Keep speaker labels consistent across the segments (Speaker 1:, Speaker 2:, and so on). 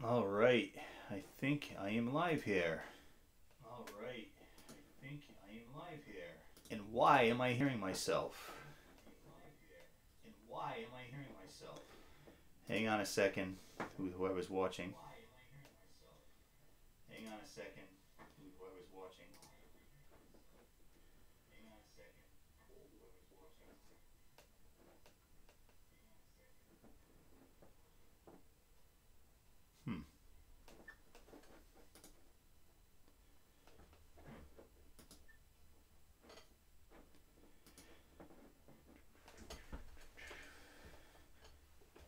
Speaker 1: All right, I think I am live here. All right, I think I am live here. And why am I hearing myself? And why am I hearing myself? Hang on a second, whoever's watching. Hang on a second, whoever's watching. Hang on a second, whoever's watching. Hmm.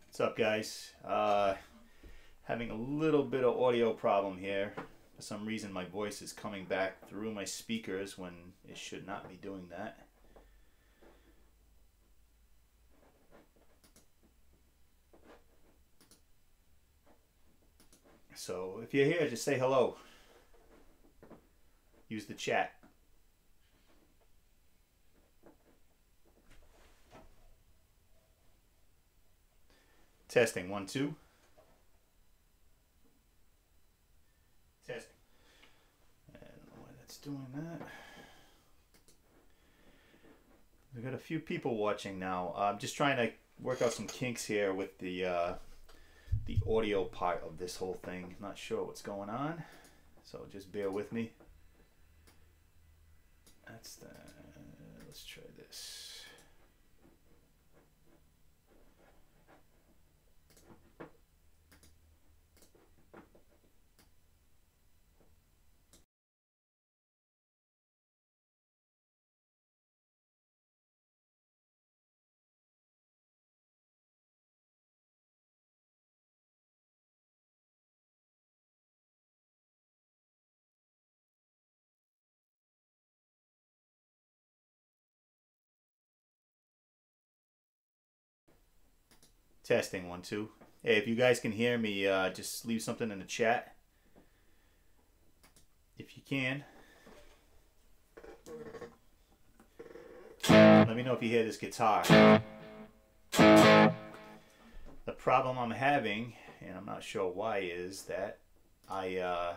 Speaker 1: What's up, guys? Having a little bit of audio problem here. For some reason, my voice is coming back through my speakers when it should not be doing that. So if you're here, just say hello. Use the chat. Testing, 1, 2. Testing. I don't know why that's doing that. We've got a few people watching now. I'm just trying to work out some kinks here with the audio part of this whole thing. Not sure what's going on, so just bear with me. That's the. Let's try this. Testing, 1, 2. Hey, if you guys can hear me, just leave something in the chat. If you can. Let me know if you hear this guitar. The problem I'm having, and I'm not sure why, is that I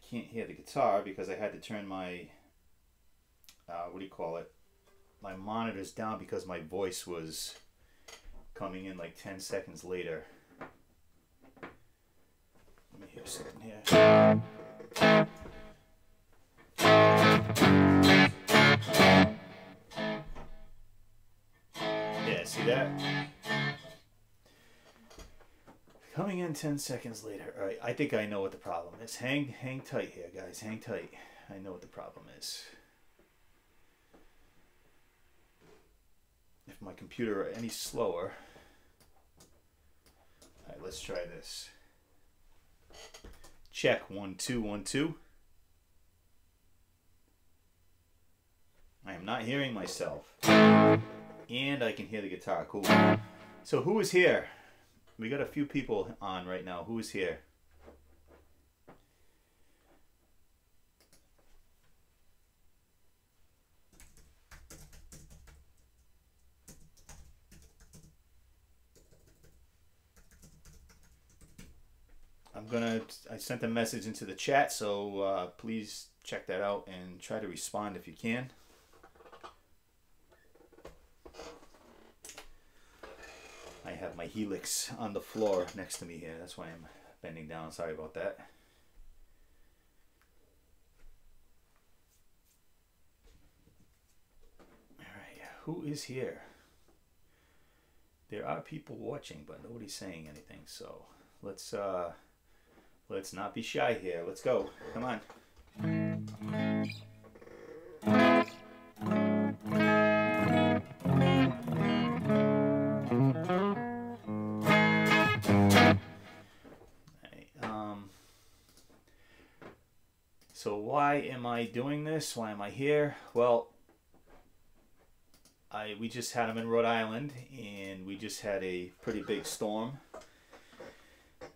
Speaker 1: can't hear the guitar because I had to turn my, what do you call it? My monitors down because my voice was coming in like 10 seconds later. Let me hear something here. Yeah, see that? Coming in 10 seconds later. All right, I think I know what the problem is. Hang tight here, guys. Hang tight. I know what the problem is. If my computer were any slower. All right, let's try this. Check, 1, 2, 1, 2. I am not hearing myself. And I can hear the guitar. Cool. So who is here? We got a few people on right now. Who is here? I sent a message into the chat, so please check that out and try to respond if you can. I have my Helix on the floor next to me here. That's why I'm bending down. Sorry about that. All right, who is here? There are people watching, but nobody's saying anything. So let's not be shy here. Let's go. Come on. So why am I doing this? Why am I here? Well, we just had them in Rhode Island, and we just had a pretty big storm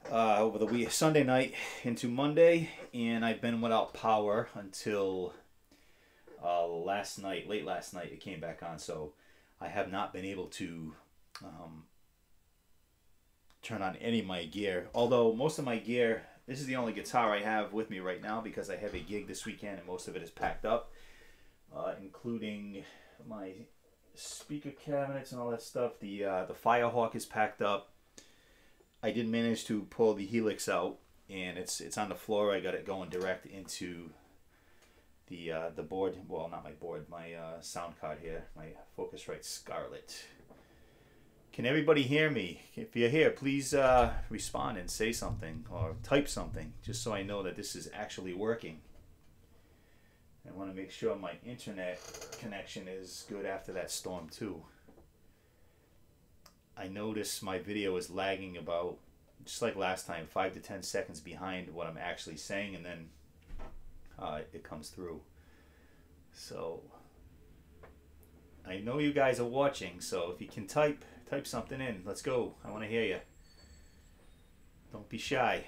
Speaker 1: over the Sunday night into Monday, and I've been without power until last night, late last night. It came back on, so I have not been able to turn on any of my gear. Although most of my gear, this is the only guitar I have with me right now because I have a gig this weekend and most of it is packed up, including my speaker cabinets and all that stuff. The Firehawk is packed up. I did manage to pull the Helix out, and it's on the floor. I got it going direct into the board. Well, not my board, my sound card here, my Focusrite Scarlett. Can everybody hear me? If you're here, please respond and say something or type something, just so I know that this is actually working. I want to make sure my internet connection is good after that storm too. I notice my video is lagging about, just like last time, 5 to 10 seconds behind what I'm actually saying, and then it comes through. So I know you guys are watching, so if you can type something in. Let's go. I want to hear you. Don't be shy.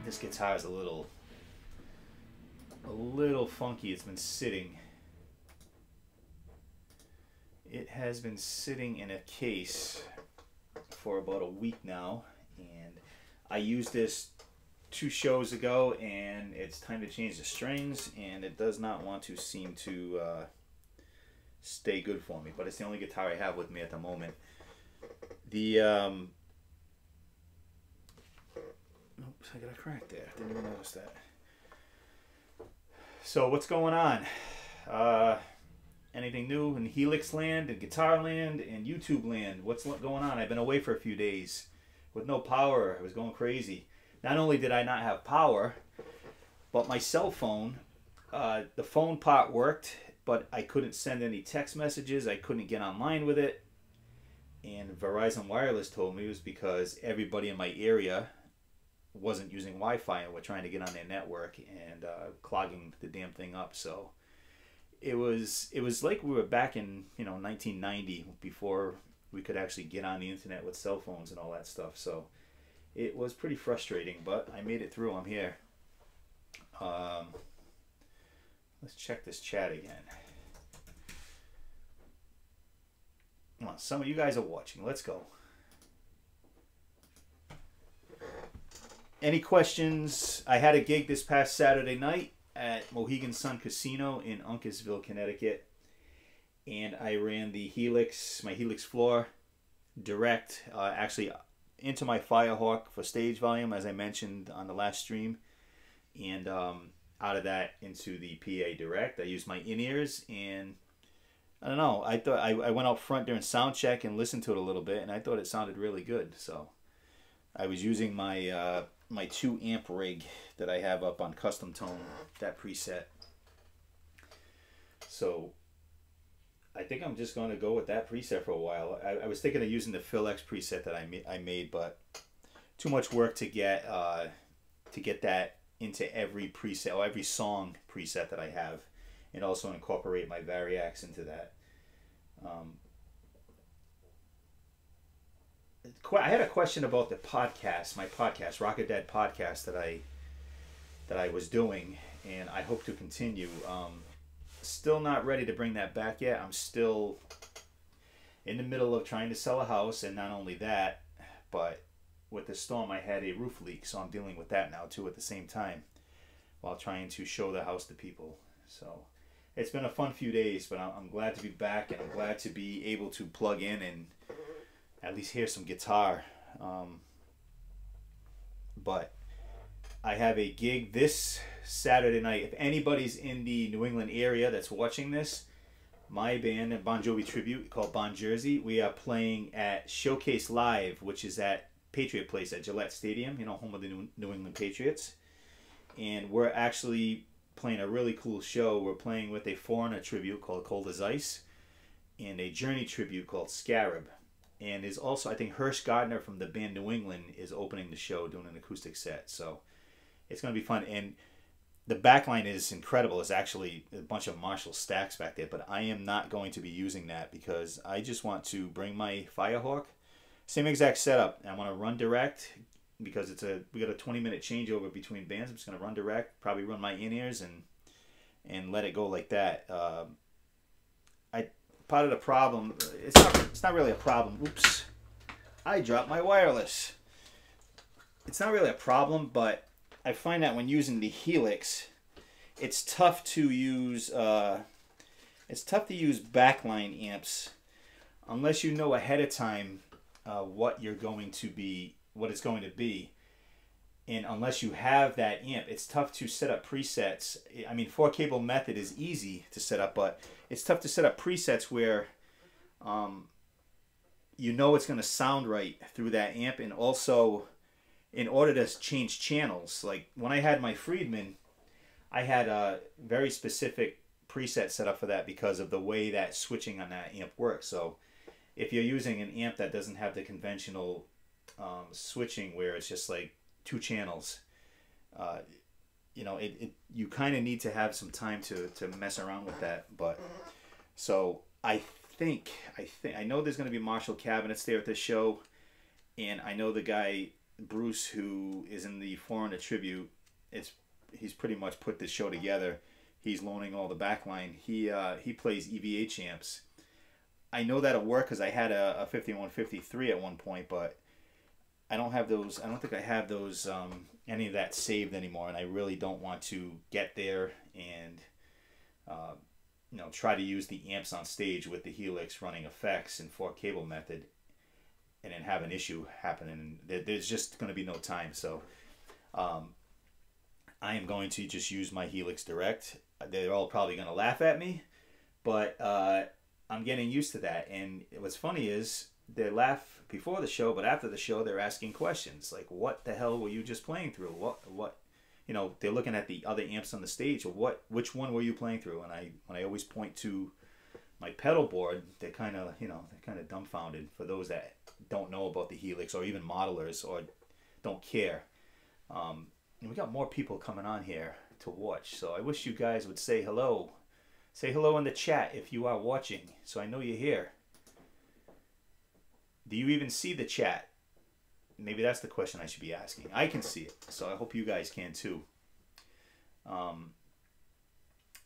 Speaker 1: This guitar is a little funky. It's been sitting. It has been sitting in a case for about a week now, and I used this 2 shows ago, and it's time to change the strings, and it does not want to seem to stay good for me, but it's the only guitar I have with me at the moment. The oops, I got a crack there. Didn't even notice that. So what's going on? Anything new in Helix land and guitar land and YouTube land? What's going on? I've been away for a few days with no power. I was going crazy. Not only did I not have power, but my cell phone, the phone part worked, but I couldn't send any text messages. I couldn't get online with it. And Verizon Wireless told me it was because everybody in my area wasn't using Wi-Fi and were trying to get on their network and clogging the damn thing up. So it was like we were back in 1990, before we could actually get on the internet with cell phones and all that stuff. So it was pretty frustrating, but I made it through. I'm here. Let's check this chat again. Come on, some of you guys are watching. Let's go. Any questions? I had a gig this past Saturday night at Mohegan Sun Casino in Uncasville, Connecticut, and I ran the Helix, my Helix floor, direct, actually into my Firehawk for stage volume, as I mentioned on the last stream, and out of that into the PA direct. I used my in-ears, and I don't know, I thought I went out front during sound check and listened to it a little bit, and I thought it sounded really good. So I was using my my 2 amp rig that I have up on Custom Tone, that preset. So I think I'm just going to go with that preset for a while. I was thinking of using the Phil X preset that I made, but too much work to get that into every preset or every song preset that I have, and also incorporate my Variacs into that. I had a question about the podcast, my podcast, Rocket Dad podcast that I was doing, and I hope to continue. Still not ready to bring that back yet. I'm still in the middle of trying to sell a house, and not only that, but with the storm I had a roof leak, so I'm dealing with that now too at the same time, while trying to show the house to people. So it's been a fun few days, but I'm glad to be back, and I'm glad to be able to plug in and at least hear some guitar. But I have a gig this Saturday night. If anybody's in the New England area that's watching this, my band, a Bon Jovi tribute called Bon Jersey, we are playing at Showcase Live, which is at Patriot Place at Gillette Stadium, home of the New England Patriots. And we're actually playing a really cool show. We're playing with a Foreigner tribute called Cold as Ice, and a Journey tribute called Scarab. And there's also, I think, Hirsch Gardner from the band New England is opening the show, doing an acoustic set. So it's going to be fun. And the backline is incredible. It's actually a bunch of Marshall stacks back there, but I am not going to be using that because I just want to bring my Firehawk. Same exact setup. I want to run direct because we got a 20-minute changeover between bands. I'm just going to run direct, probably run my in-ears and let it go like that. part of the problem. It's not really a problem. Oops, I dropped my wireless. It's not really a problem, but I find that when using the Helix, it's tough to use. It's tough to use backline amps unless you know ahead of time what it's going to be, and unless you have that amp, it's tough to set up presets. I mean, 4-cable method is easy to set up, but it's tough to set up presets where you know it's going to sound right through that amp, and also in order to change channels. Like when I had my Friedman, I had a very specific preset set up for that because of the way that switching on that amp works. So if you're using an amp that doesn't have the conventional switching where it's just like 2 channels, you know, you kind of need to have some time to mess around with that. But so I know there's going to be Marshall cabinets there at this show, and I know the guy Bruce, who is in the Foreigner Tribute, he's pretty much put this show together. He's loaning all the backline. He plays EVH amps. I know that'll work because I had a 5153 at one point, but I don't have those. I don't think I have those any of that saved anymore, and I really don't want to get there and you know, try to use the amps on stage with the Helix running effects and 4-cable method, and then have an issue happen. And there's just going to be no time. So I am going to just use my Helix Direct. They're all probably going to laugh at me, but I'm getting used to that. And what's funny is they laugh before the show, but after the show they're asking questions like, what the hell were you just playing through? What you know, they're looking at the other amps on the stage. Which one were you playing through? And when I always point to my pedal board, they're kind of dumbfounded. For those that don't know about the Helix, or even modelers, or don't care. And we got more people coming on here to watch, so I wish you guys would say hello. Say hello in the chat if you are watching, so I know you're here. Do you even see the chat? Maybe that's the question I should be asking. I can see it, so I hope you guys can too.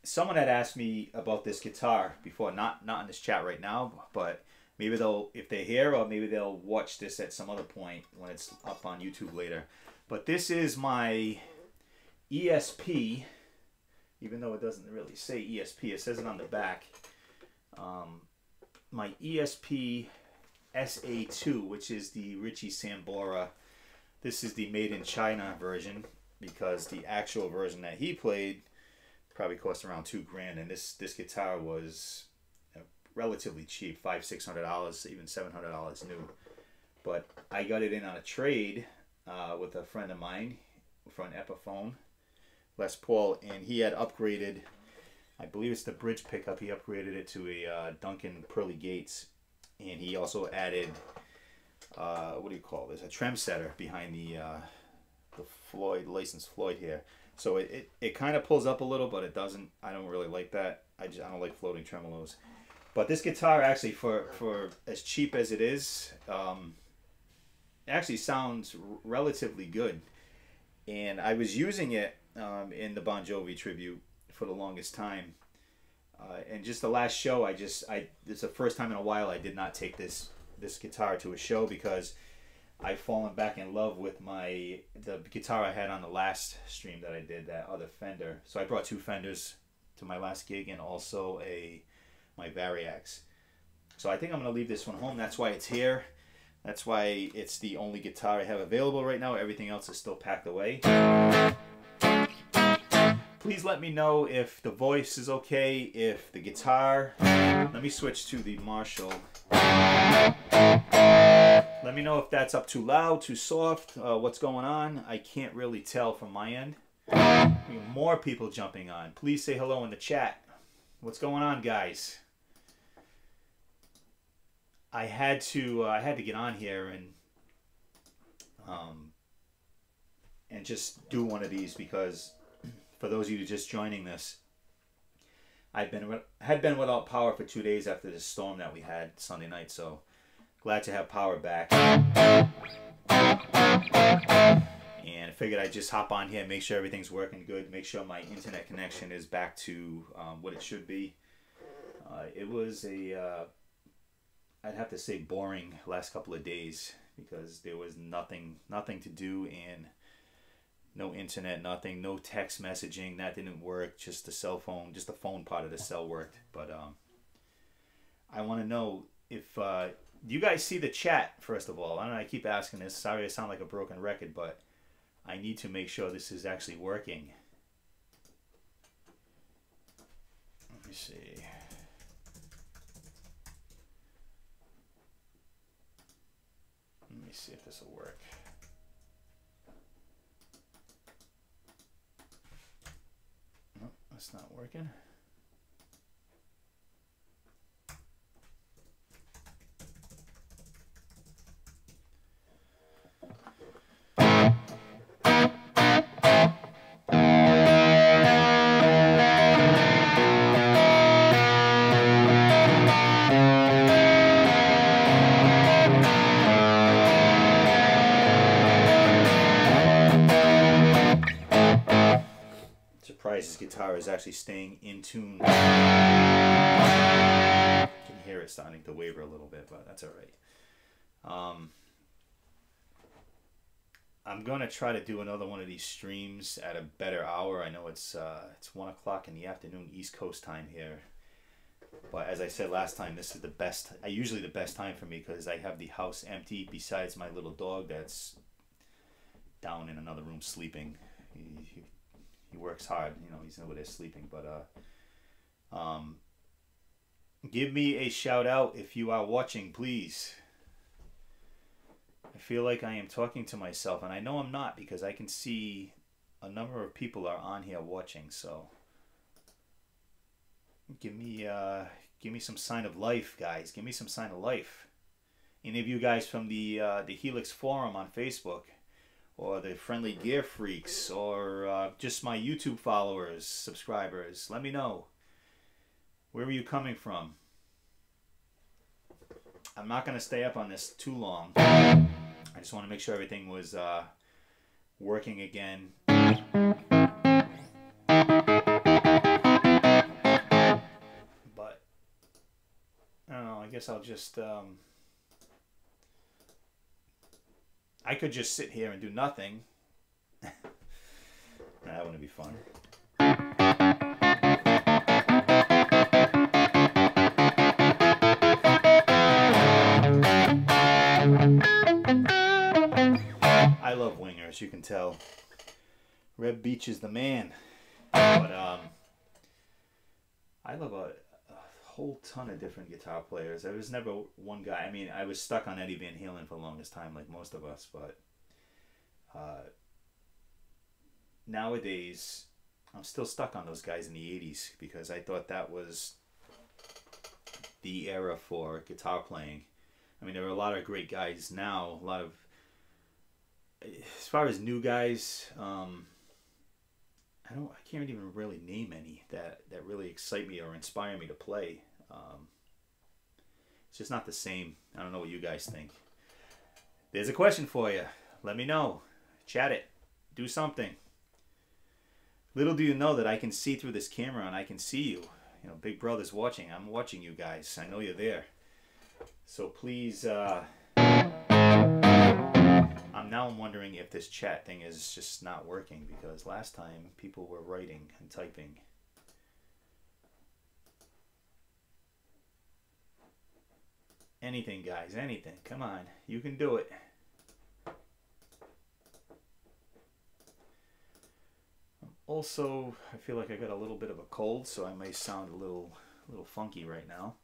Speaker 1: Someone had asked me about this guitar before, not in this chat right now, but maybe if they're here, or maybe they'll watch this at some other point when it's up on YouTube later. But this is my ESP, even though it doesn't really say ESP, it says it on the back. My ESP SA2, which is the Richie Sambora. This is the made in China version, because the actual version that he played probably cost around $2,000, and this guitar was relatively cheap, $500-600, even $700 new. But I got it in on a trade with a friend of mine for an Epiphone Les Paul, and he had upgraded, I believe it's the bridge pickup, he upgraded it to a Duncan Pearly Gates. And he also added, what do you call this? A trem setter behind the Floyd, licensed Floyd here. So it kind of pulls up a little, but it doesn't. I don't really like that. I don't like floating tremolos. But this guitar actually, for as cheap as it is, actually sounds relatively good. And I was using it in the Bon Jovi tribute for the longest time. And just the last show, it's the first time in a while I did not take this guitar to a show, because I've fallen back in love with the guitar I had on the last stream that I did, that other Fender. So I brought 2 Fenders to my last gig, and also my Variax. So I think I'm going to leave this one home. That's why it's here. That's why it's the only guitar I have available right now. Everything else is still packed away. Please let me know if the voice is okay, if the guitar... Let me switch to the Marshall. Let me know if that's up too loud, too soft, what's going on. I can't really tell from my end. More people jumping on. Please say hello in the chat. What's going on, guys? I had to get on here and just do one of these, because for those of you just joining this, had been without power for 2 days after the storm that we had Sunday night, so glad to have power back. And I figured I'd just hop on here, make sure everything's working good, make sure my internet connection is back to what it should be. it was a, I'd have to say boring last couple of days because there was nothing to do and no internet, nothing, no text messaging. That didn't work. Just the cell phone, just the phone part of the cell worked. But I want to know if do you guys see the chat, first of all? I don't know, I keep asking this. Sorry I sound like a broken record, but I need to make sure this is actually working. Let me see. Let me see if this will work. Nope, that's not working. His guitar is actually staying in tune. You can hear it starting to waver a little bit, but that's all right. I'm gonna try to do another one of these streams at a better hour. I know it's 1 o'clock in the afternoon East Coast time here, but as I said last time, this is the best. Usually the best time for me because I have the house empty. Besides my little dog that's down in another room sleeping. He works hard, you know, he's over there sleeping, but give me a shout out if you are watching, please. I feel like I am talking to myself, and I know I'm not because I can see a number of people are on here watching, so give me some sign of life, guys. Give me some sign of life. Any of you guys from the Helix forum on Facebook, or the Friendly Gear Freaks, or just my YouTube followers, subscribers. Let me know. Where are you coming from? I'm not going to stay up on this too long. I just want to make sure everything was working again. But, I don't know, I guess I'll just... I could just sit here and do nothing. That wouldn't be fun. I love wingers, you can tell. Reb Beach is the man. But I love a whole ton of different guitar players. There was never one guy. I mean, I was stuck on Eddie Van Halen for the longest time, like most of us, but nowadays I'm still stuck on those guys in the 80s because I thought that was the era for guitar playing. I mean, there are a lot of great guys now, a lot of, as far as new guys, I can't even really name any that really excite me or inspire me to play. It's just not the same. I don't know what you guys think. There's a question for you. Let me know. Chat it. Do something. Little do you know that I can see through this camera and I can see you. You know, Big Brother's watching. I'm watching you guys. I know you're there. So please, I'm wondering if this chat thing is just not working because last time people were writing and typing. Anything, guys, anything. Come on, you can do it. Also, I feel like I got a little bit of a cold, so I may sound a little funky right now.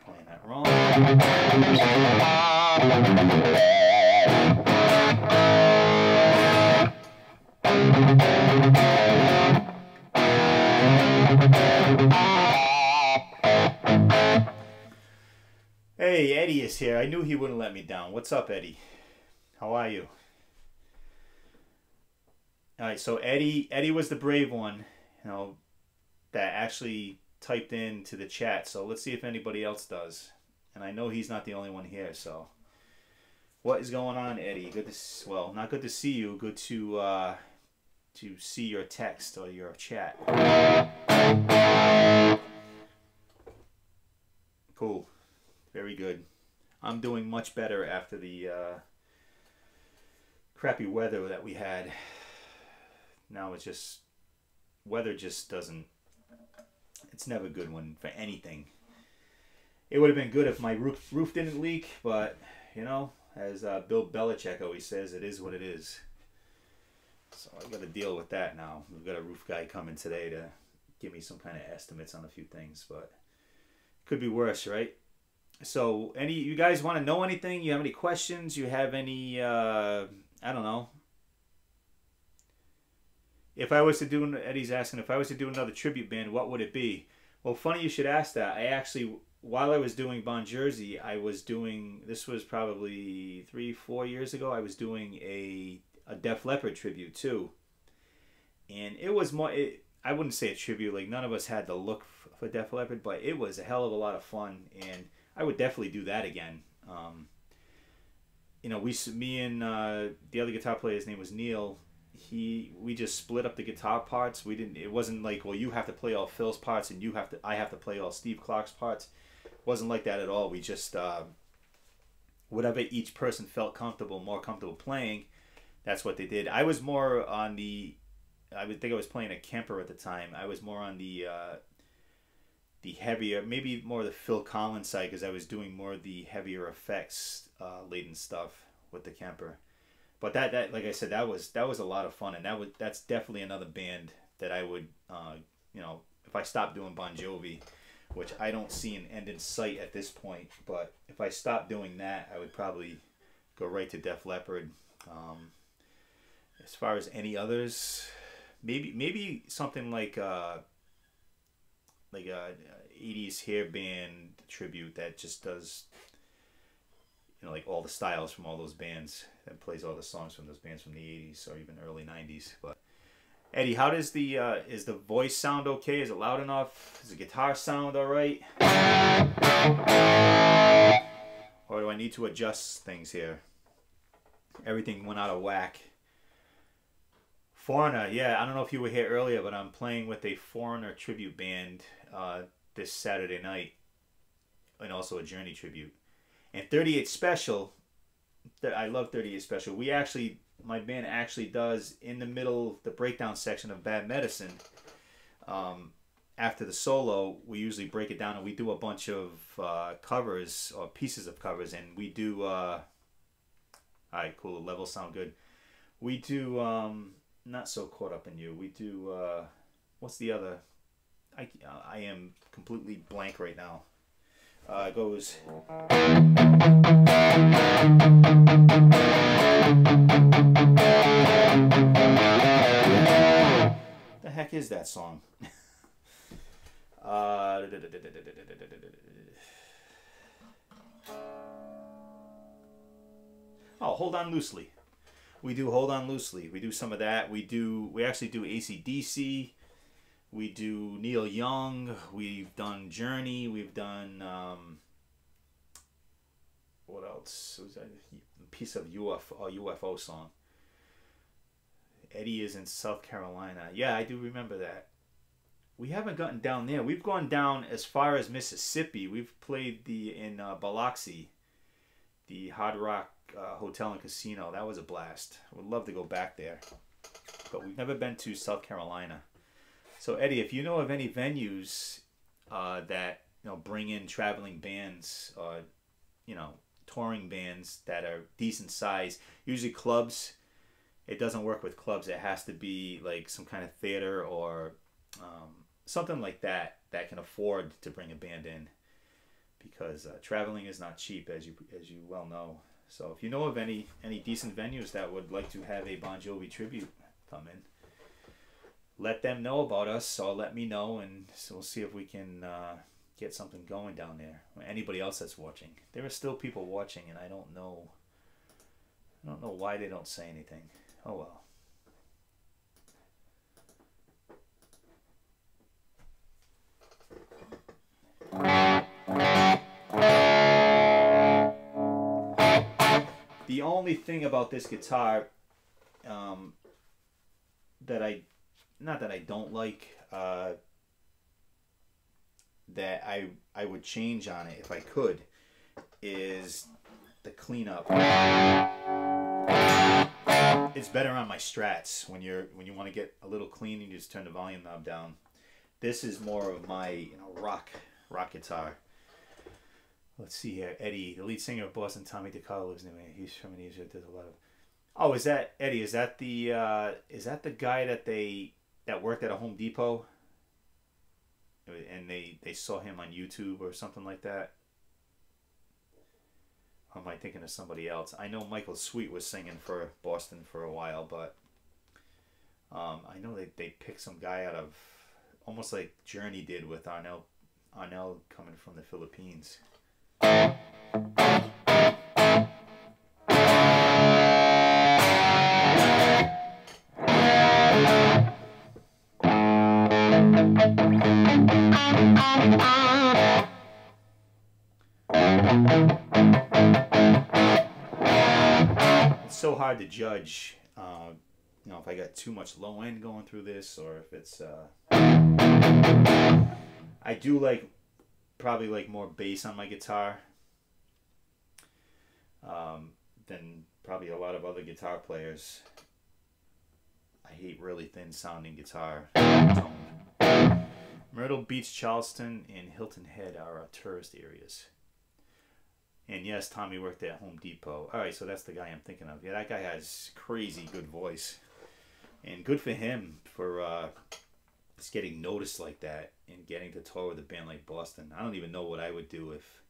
Speaker 1: Playing that wrong. Hey, Eddie is here. I knew he wouldn't let me down. What's up, Eddie? How are you? All right, so Eddie was the brave one. You know, that actually typed into the chat. So let's see if anybody else does. And I know he's not the only one here. So what is going on, Eddie? Good to, well, not good to see you. Good to see your text or your chat. Cool. Very good. I'm doing much better after the crappy weather that we had. Now it's just, weather just doesn't, it's never a good one for anything. It would have been good if my roof didn't leak, but, you know, as Bill Belichick always says, it is what it is. So I've got to deal with that now. We've got a roof guy coming today to give me some kind of estimates on a few things, but could be worse, right? So, you guys want to know anything? You have any questions? You have any, I don't know. If I was to do, Eddie's asking, if I was to do another tribute band, what would it be? Well, funny you should ask that. I actually, while I was doing Bon Jersey, I was doing, this was probably 3-4 years ago, I was doing a Def Leppard tribute too. And it was more, I wouldn't say a tribute, like none of us had the look for Def Leppard, but it was a hell of a lot of fun, and I would definitely do that again. You know, me and the other guitar player, his name was Neil. We just split up the guitar parts. We didn't. It wasn't like, well, you have to play all Phil's parts and I have to play all Steve Clark's parts. It wasn't like that at all. We just whatever each person felt more comfortable playing, that's what they did. I was more on the, I would think I was playing a Kemper at the time. I was more on the heavier, maybe more the Phil Collins side, because I was doing more of the heavier effects laden stuff with the Kemper. But that like I said, that was a lot of fun, and that's definitely another band that I would you know, if I stopped doing Bon Jovi, which I don't see an end in sight at this point, but if I stopped doing that, I would probably go right to Def Leppard. As far as any others, maybe something like a 80s hair band tribute that just does, you know, like all the styles from all those bands, that plays all the songs from those bands from the 80s or even early 90s. But Eddie, how does the is the voice sound okay? Is it loud enough? Does the guitar sound all right? Or do I need to adjust things here? Everything went out of whack. Foreigner, yeah, I don't know if you were here earlier, but I'm playing with a Foreigner tribute band this Saturday night, and also a Journey tribute. And 38 Special, I love 38 Special. My band actually does, in the middle, the breakdown section of Bad Medicine, after the solo, we usually break it down and we do a bunch of covers, or pieces of covers, and we do, alright, cool, the levels sound good. We do, Not So Caught Up in You. We do, what's the other? I am completely blank right now. It goes. The heck is that song? Oh, Hold On Loosely. We do Hold On Loosely. We do some of that. We actually do AC/DC. We do Neil Young. We've done Journey. We've done what else? Was that a piece of UFO song? Eddie is in South Carolina. Yeah, I do remember that. We haven't gotten down there. We've gone down as far as Mississippi. We've played in Biloxi, the Hard Rock Hotel and Casino. That was a blast. I would love to go back there, but we've never been to South Carolina. So Eddie, if you know of any venues that, you know, bring in traveling bands, you know, touring bands that are decent size, usually clubs. It doesn't work with clubs. It has to be like some kind of theater or something like that can afford to bring a band in, because traveling is not cheap, as you well know. So if you know of any decent venues that would like to have a Bon Jovi tribute come in, let them know about us, or let me know, and so we'll see if we can get something going down there. Or anybody else that's watching. There are still people watching, and I don't know why they don't say anything. Oh well. The only thing about this guitar that not that I don't like, that I would change on it if I could, is the cleanup. It's better on my Strats. When you want to get a little clean, you just turn the volume knob down. This is more of my rock guitar. Let's see here. Eddie, the lead singer of Boston, Tommy DeCarlo, lives near me. He's from Indonesia. Does a lot of. Oh, is that Eddie? Is that the guy that worked at a Home Depot? And they saw him on YouTube or something like that. Or am I thinking of somebody else? I know Michael Sweet was singing for Boston for a while, but I know they picked some guy out of, almost like Journey did with Arnell coming from the Philippines. It's so hard to judge, if I got too much low end going through this, or if it's. I do probably like more bass on my guitar than probably a lot of other guitar players. I hate really thin sounding guitar tone. Myrtle Beach, Charleston, and Hilton Head are our tourist areas. And yes, Tommy worked at Home Depot. Alright, so that's the guy I'm thinking of. Yeah, that guy has crazy good voice. And good for him for just getting noticed like that and getting to tour with a band like Boston. I don't even know what I would do if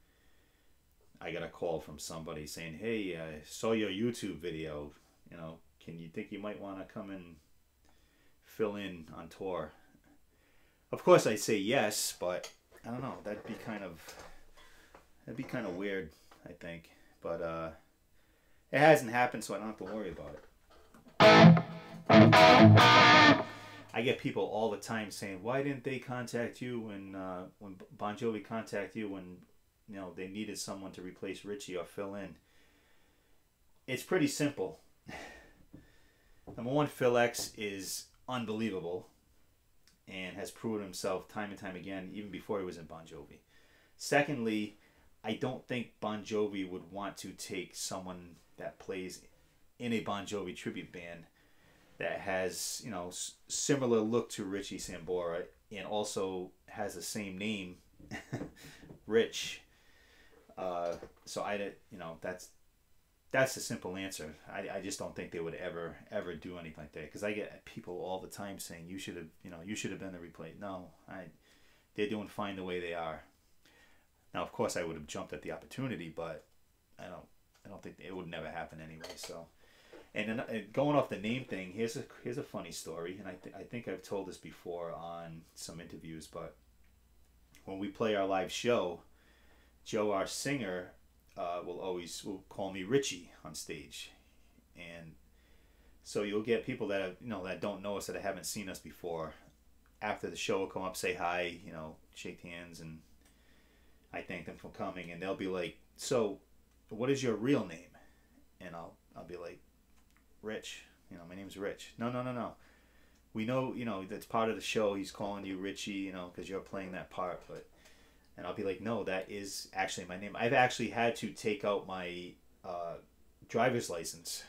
Speaker 1: I got a call from somebody saying, hey, I saw your YouTube video. Can you think you might want to come and fill in on tour? Of course I'd say yes, but I don't know. That'd be kind of weird, I think. But it hasn't happened, so I don't have to worry about it. I get people all the time saying, why didn't they contact you when Bon Jovi contacted you when they needed someone to replace Richie or fill in? It's pretty simple. Number one, Phil X is unbelievable and has proven himself time and time again, even before he was in Bon Jovi. Secondly, I don't think Bon Jovi would want to take someone that plays in a Bon Jovi tribute band that has, similar look to Richie Sambora and also has the same name, Rich. So that's the simple answer. I just don't think they would ever do anything like that, because I get people all the time saying you should have been the replay. No, they're doing fine the way they are. Now, of course, I would have jumped at the opportunity, but I don't think it would never happen anyway. So, and then going off the name thing, here's a funny story, and I think I've told this before on some interviews, but when we play our live show, Joe, our singer, will call me Richie on stage, and so you'll get people that that don't know us, that haven't seen us before. After the show, will come up, say hi, shake hands, and I thank them for coming, and they'll be like, "So, what is your real name?" And I'll be like, "Rich. My name's Rich." No. We know, that's part of the show. He's calling you Richie, because you're playing that part, but. And I'll be like, no, that is actually my name. I've actually had to take out my driver's license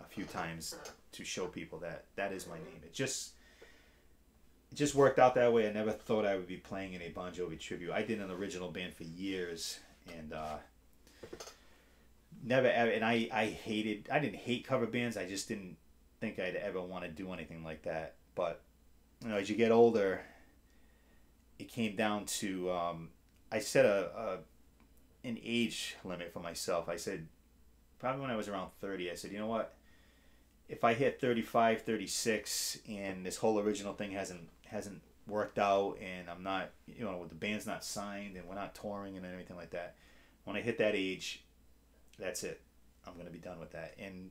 Speaker 1: a few times to show people that is my name. It just worked out that way. I never thought I would be playing in a Bon Jovi tribute. I did an original band for years, and never ever. And I didn't hate cover bands. I just didn't think I'd ever want to do anything like that. But as you get older, it came down to I set an age limit for myself. I said, probably when I was around 30, I said, you know what? If I hit 35, 36, and this whole original thing hasn't worked out, and I'm not, the band's not signed, and we're not touring and anything like that, when I hit that age, that's it. I'm going to be done with that. And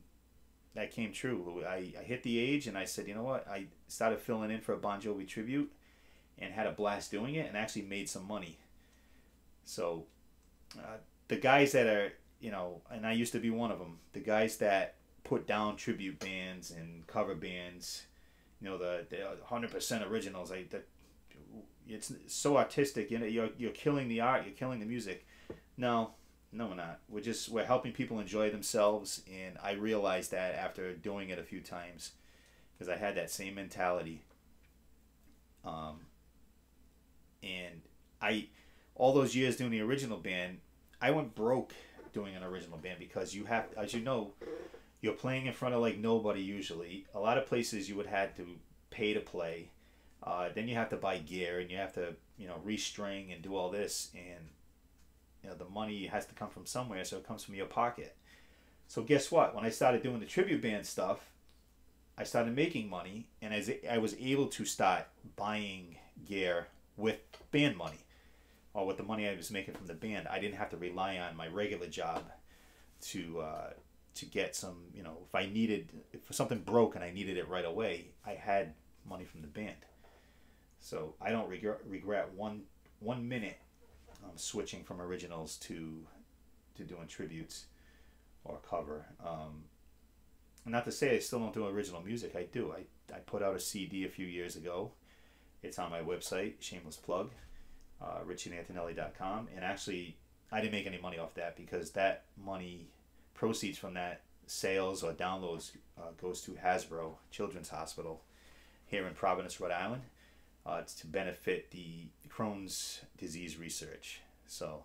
Speaker 1: that came true. I hit the age, and I said, you know what? I started filling in for a Bon Jovi tribute, and had a blast doing it, and actually made some money. So the guys that are you know, and I used to be one of them. The guys that put down tribute bands and cover bands, you know, the 100% originals. It's so artistic. You know, you're killing the art. You're killing the music. No, we're not. We're helping people enjoy themselves, and I realized that after doing it a few times, because I had that same mentality. And all those years doing the original band, I went broke doing an original band because you have, as you know, you're playing in front of like nobody usually. A lot of places you would have to pay to play. Then you have to buy gear and you have to, you know, restring and do all this, and you know the money has to come from somewhere, so it comes from your pocket. So guess what? When I started doing the tribute band stuff, I started making money, and as I was able to start buying gear with band money, or with the money I was making from the band. I didn't have to rely on my regular job to get some, you know, if something broke and I needed it right away, I had money from the band. So I don't regret one minute switching from originals to doing tributes or cover. Not to say I still don't do original music. I do. I put out a CD a few years ago. It's on my website, shameless plug, richandantonelli.com. And actually, I didn't make any money off that because that money, proceeds from that sales or downloads, goes to Hasbro Children's Hospital here in Providence, Rhode Island. It's to benefit the Crohn's disease research. So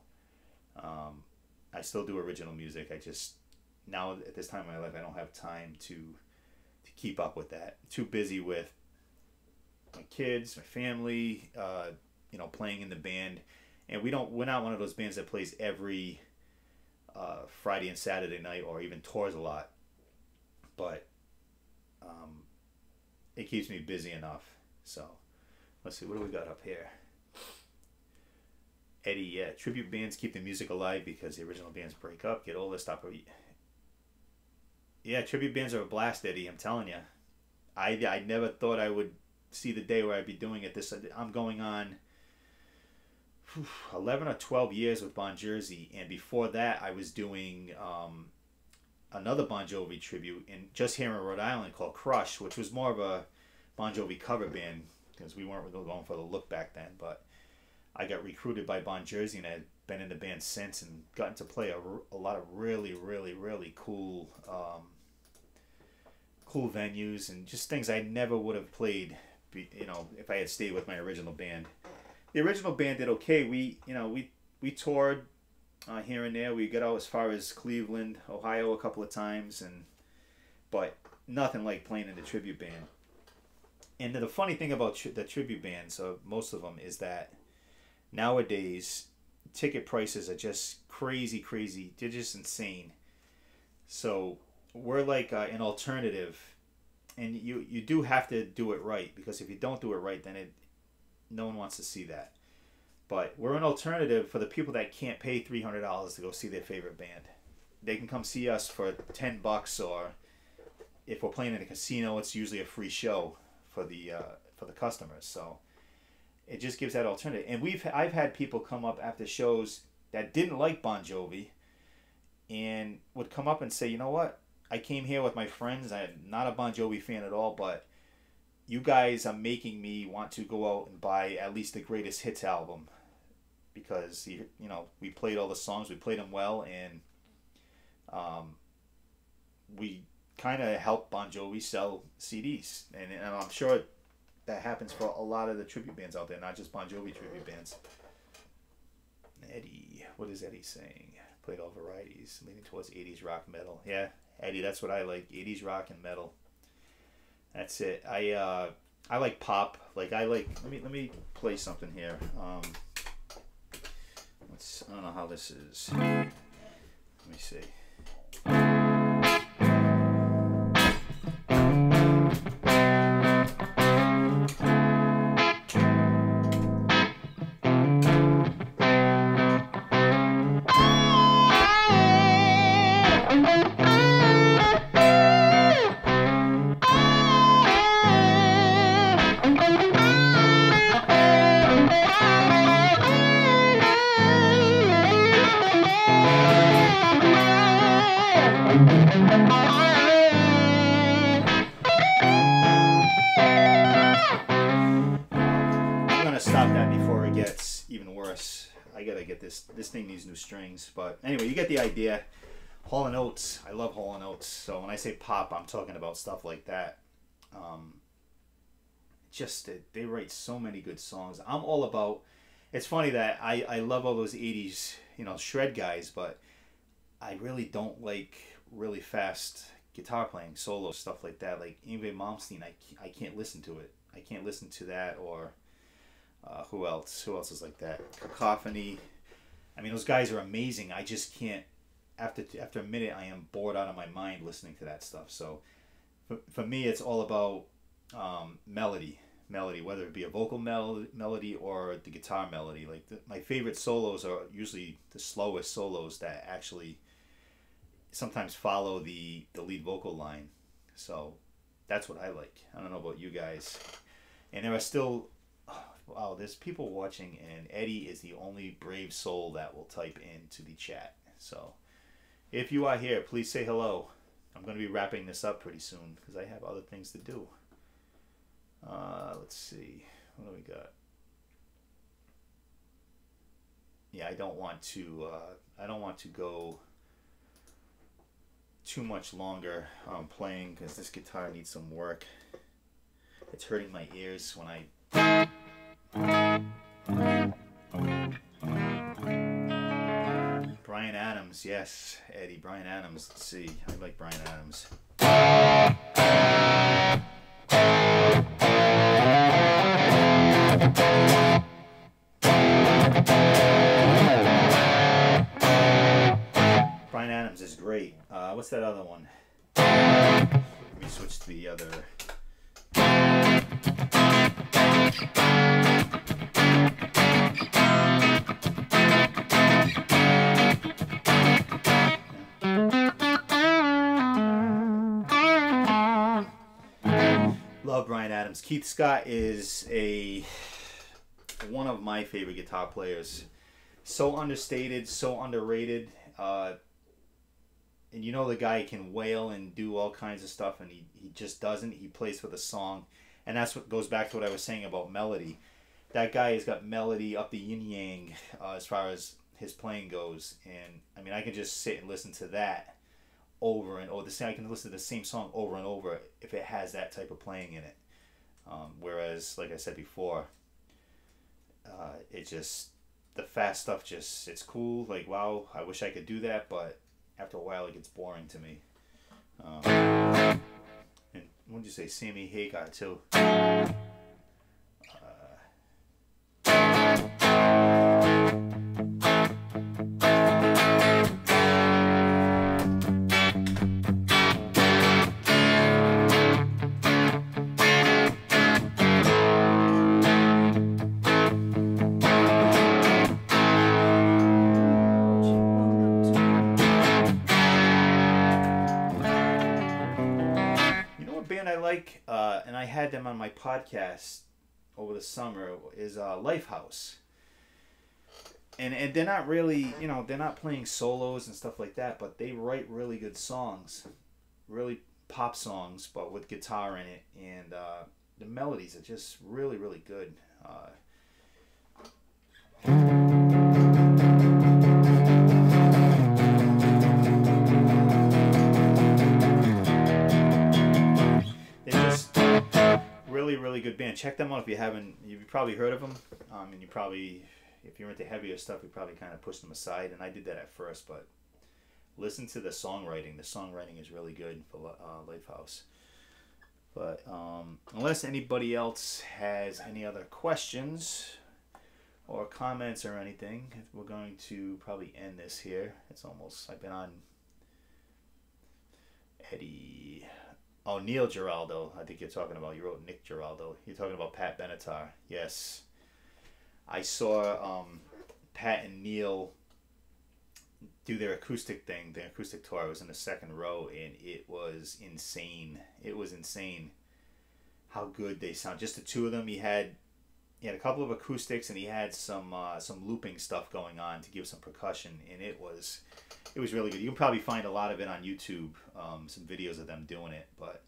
Speaker 1: I still do original music. I just, now at this time in my life, I don't have time to keep up with that. Too busy with my kids, my family, you know, playing in the band. And we're not one of those bands that plays every Friday and Saturday night or even tours a lot. But it keeps me busy enough. So let's see, what do we got up here? Eddie, yeah, tribute bands keep the music alive because the original bands break up, get older, stop. Yeah, tribute bands are a blast, Eddie, I'm telling you. I never thought I would see the day where I'd be doing it. I'm going on 11 or 12 years with Bon Jovi, and before that I was doing another Bon Jovi tribute just here in Rhode Island called Crush, which was more of a Bon Jovi cover band because we weren't really going for the look back then. But I got recruited by Bon Jovi, and I've been in the band since and gotten to play a lot of really, really, really cool cool venues and just things I never would have played, you know, if I had stayed with my original band. The original band did okay. We toured here and there. We got out as far as Cleveland, Ohio a couple of times, but nothing like playing in the tribute band. And the funny thing about the tribute bands, most of them, is that nowadays ticket prices are just crazy. They're just insane. So we're like an alternative, and you do have to do it right, because if you don't do it right, then no one wants to see that. But we're an alternative for the people that can't pay $300 to go see their favorite band. They can come see us for $10, or if we're playing in a casino, it's usually a free show for the customers. So it just gives that alternative. And I've had people come up after shows that didn't like Bon Jovi and would come up and say, you know what, I came here with my friends. I'm not a Bon Jovi fan at all, but you guys are making me want to go out and buy at least the Greatest Hits album, because we played all the songs, we played them well, and we kind of helped Bon Jovi sell CDs, and I'm sure that happens for a lot of the tribute bands out there, not just Bon Jovi tribute bands. Eddie, what is Eddie saying? Played all varieties, leaning towards 80s rock metal. Yeah, Eddie, that's what I like, 80s rock and metal. That's it. I like pop. Let me play something here. I don't know how this is. Let me see. before it gets even worse. I gotta get this thing needs new strings, but anyway, you get the idea. Hall & Oates, I love Hall & Oates, so when I say pop, I'm talking about stuff like that. Just they write so many good songs. I'm all about, it's funny that I love all those 80s, you know, shred guys, but I really don't like really fast guitar playing, solo stuff like that. Like Yngwie Malmsteen, I can't listen to it. I can't listen to that, or who else? Who else is like that? Cacophony. I mean, those guys are amazing. I just can't. After a minute, I am bored out of my mind listening to that stuff. So, for me, it's all about melody, whether it be a vocal melody or the guitar melody. Like my favorite solos are usually the slowest solos that actually sometimes follow the lead vocal line. So that's what I like. I don't know about you guys. And there are still, wow, there's people watching, and Eddie is the only brave soul that will type into the chat. So if you are here, please say hello. I'm going to be wrapping this up pretty soon because I have other things to do. Let's see. What do we got? Yeah, I don't want to go too much longer playing because this guitar needs some work. It's hurting my ears when I... Bryan Adams, yes, Eddie, Bryan Adams. Let's see, I like Bryan Adams. Bryan Adams is great. What's that other one? Let me switch to the other. Love Bryan Adams. Keith Scott is one of my favorite guitar players. So understated, so underrated. And you know the guy can wail and do all kinds of stuff, and he just doesn't. He plays for the song. And that's what goes back to what I was saying about melody. That guy has got melody up the yin-yang as far as his playing goes. And, I mean, I can just sit and listen to that over and over. I can listen to the same song over and over if it has that type of playing in it. Whereas, like I said before, it just, the fast stuff just, it's cool. Like, wow, I wish I could do that, but after a while it gets boring to me. And what did you say? Sammy Hagar, too. And I had them on my podcast over the summer, is Lifehouse. And they're not really, you know, they're not playing solos and stuff like that, but they write really good songs, really pop songs, but with guitar in it, and the melodies are just really, really good. Really good band. Check them out if you haven't. You've probably heard of them, and you probably, if you're into heavier stuff, you probably kind of pushed them aside. And I did that at first, but listen to the songwriting. The songwriting is really good for Lifehouse. But unless anybody else has any other questions or comments or anything, we're going to probably end this here. It's almost. I've been on Eddie. Oh, Neil Giraldo, I think you're talking about. You wrote Nick Giraldo. You're talking about Pat Benatar. Yes. I saw Pat and Neil do their acoustic thing, their acoustic tour. I was in the second row, and it was insane. It was insane how good they sound. Just the two of them. He had a couple of acoustics, and he had some looping stuff going on to give some percussion, and it was really good. You can probably find a lot of it on YouTube, some videos of them doing it, but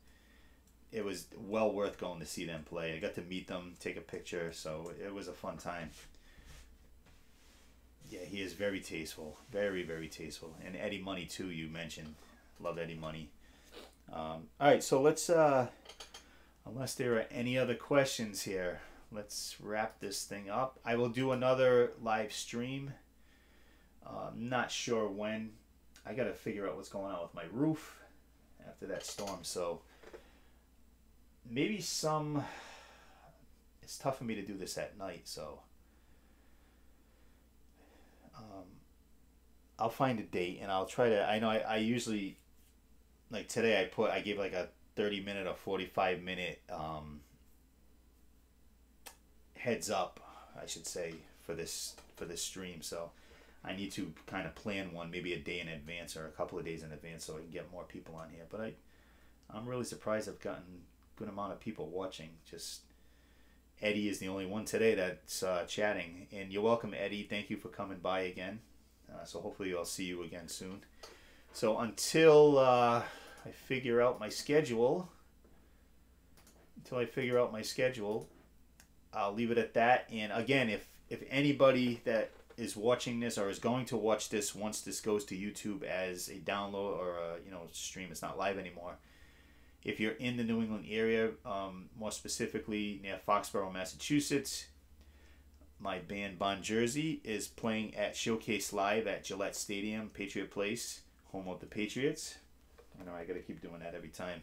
Speaker 1: it was well worth going to see them play. I got to meet them, take a picture, so it was a fun time. Yeah, he is very tasteful. Very, very tasteful. And Eddie Money, too, you mentioned. Love Eddie Money. All right, so let's, unless there are any other questions here, let's wrap this thing up. I will do another live stream. Not sure when. I got to figure out what's going on with my roof after that storm. So maybe some... It's tough for me to do this at night, so... I'll find a date and I'll try to... I know I usually... Like today I gave like a 30-minute or 45-minute heads up, I should say, for this stream. So I need to kind of plan one maybe a day in advance or a couple of days in advance so I can get more people on here. But I'm really surprised I've gotten a good amount of people watching. Just Eddie is the only one today that's chatting. And you're welcome, Eddie. Thank you for coming by again. So hopefully I'll see you again soon. So until I figure out my schedule, I'll leave it at that. And again, if anybody that is watching this or is going to watch this once this goes to YouTube as a download or a stream, it's not live anymore. If you're in the New England area, more specifically near Foxborough, Massachusetts, my band Bon Jersey is playing at Showcase Live at Gillette Stadium, Patriot Place, home of the Patriots. I know I got to keep doing that every time.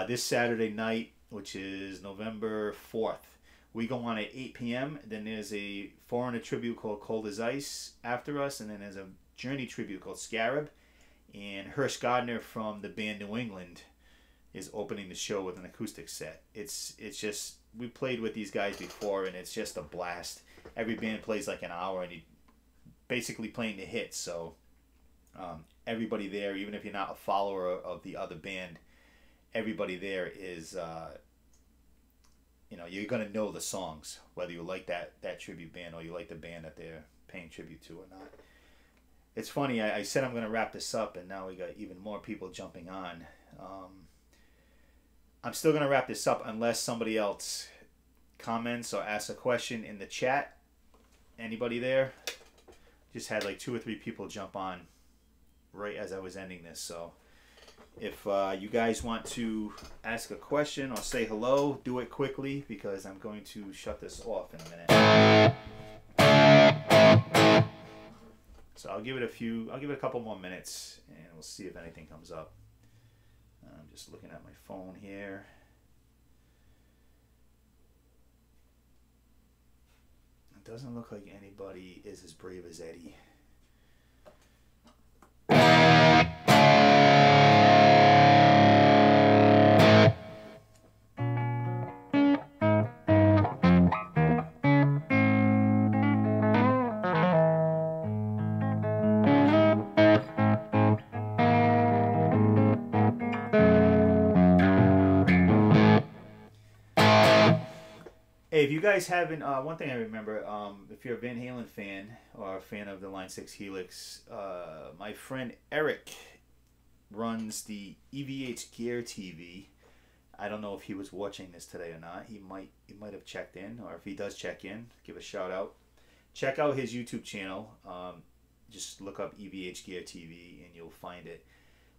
Speaker 1: This Saturday night, which is November 4th, we go on at 8 p.m. Then there's a Foreigner tribute called Cold as Ice after us, and then there's a Journey tribute called Scarab. And Hirsch Gardner from the band New England is opening the show with an acoustic set. It's just, we played with these guys before, and it's just a blast. Every band plays like an hour, and you basically playing the hits. So everybody there, even if you're not a follower of the other band, everybody there is, you're going to know the songs, whether you like that tribute band or you like the band that they're paying tribute to or not. It's funny, I said I'm going to wrap this up, and now we got even more people jumping on. I'm still going to wrap this up unless somebody else comments or asks a question in the chat. Anybody there? Just had like 2 or 3 people jump on right as I was ending this. So if you guys want to ask a question or say hello, do it quickly because I'm going to shut this off in a minute. So I'll give it a couple more minutes and we'll see if anything comes up. I'm just looking at my phone here. It doesn't look like anybody is as brave as Eddie. Hey, if you guys haven't, one thing I remember, if you're a Van Halen fan or a fan of the Line 6 Helix, my friend Eric runs the EVH Gear TV. I don't know if he was watching this today or not. He might have checked in, or if he does check in, give a shout out. Check out his YouTube channel. Just look up EVH Gear TV and you'll find it.